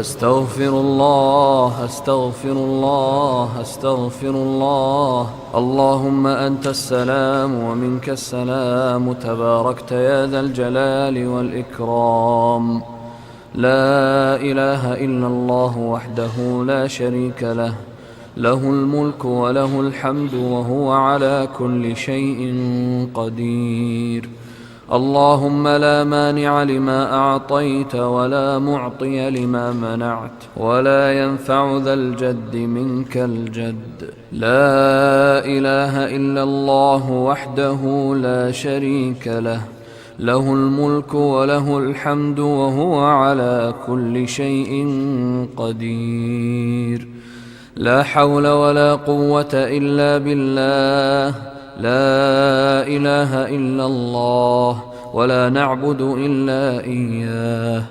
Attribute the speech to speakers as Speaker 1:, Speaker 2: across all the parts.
Speaker 1: أستغفر الله أستغفر الله أستغفر الله. اللهم أنت السلام ومنك السلام، تباركت يا ذا الجلال والإكرام. لا إله إلا الله وحده لا شريك له، له الملك وله الحمد وهو على كل شيء قدير. اللهم لا مانع لما أعطيت ولا معطي لما منعت، ولا ينفع ذا الجد منك الجد. لا إله إلا الله وحده لا شريك له، له الملك وله الحمد وهو على كل شيء قدير. لا حول ولا قوة إلا بالله. لا إله إلا الله ولا نعبد إلا إياه.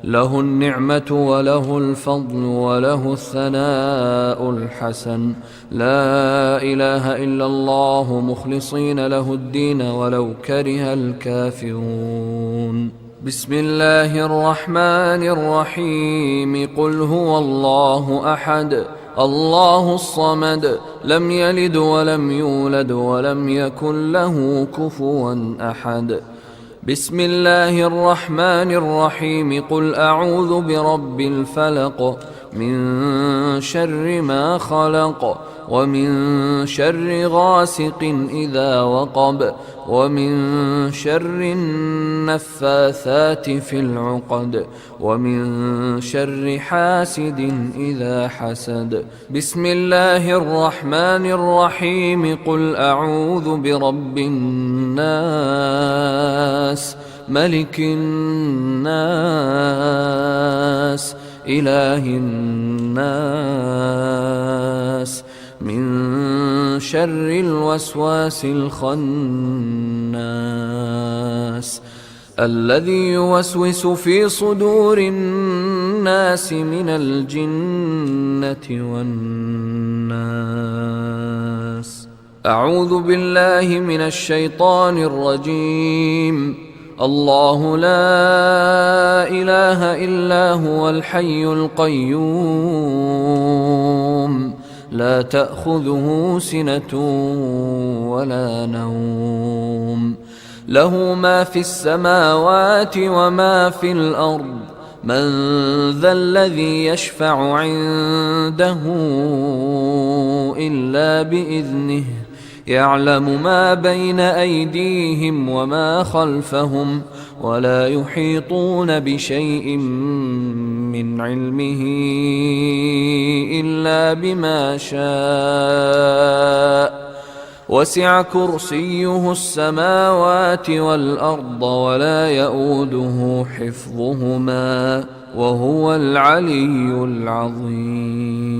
Speaker 1: له النعمة وله الفضل وله الثناء الحسن. لا إله إلا الله مخلصين له الدين ولو كره الكافرون. بسم الله الرحمن الرحيم. قل هو الله أحد الله الصمد، لم يلد ولم يولد ولم يكن له كفوا أحد. بسم الله الرحمن الرحيم. قل أعوذ برب الفلق، من شر ما خلق، ومن شر غاسق إذا وقب، ومن شر النفاثات في العقد، ومن شر حاسد إذا حسد. بسم الله الرحمن الرحيم. قل أعوذ برب الناس، ملك الناس، إله الناس، من شر الوسواس الخناس، الذي يوسوس في صدور الناس من الجنة والناس. أعوذ بالله من الشيطان الرجيم. الله لا إله إلا هو الحي القيوم، لا تأخذه سنة ولا نوم، له ما في السماوات وما في الأرض. من ذا الذي يشفع عنده إلا بإذنه، يعلم ما بين أيديهم وما خلفهم، ولا يحيطون بشيء من علمه إلا بما شاء. وسع كرسيه السماوات والأرض ولا يئوده حفظهما، وهو العلي العظيم.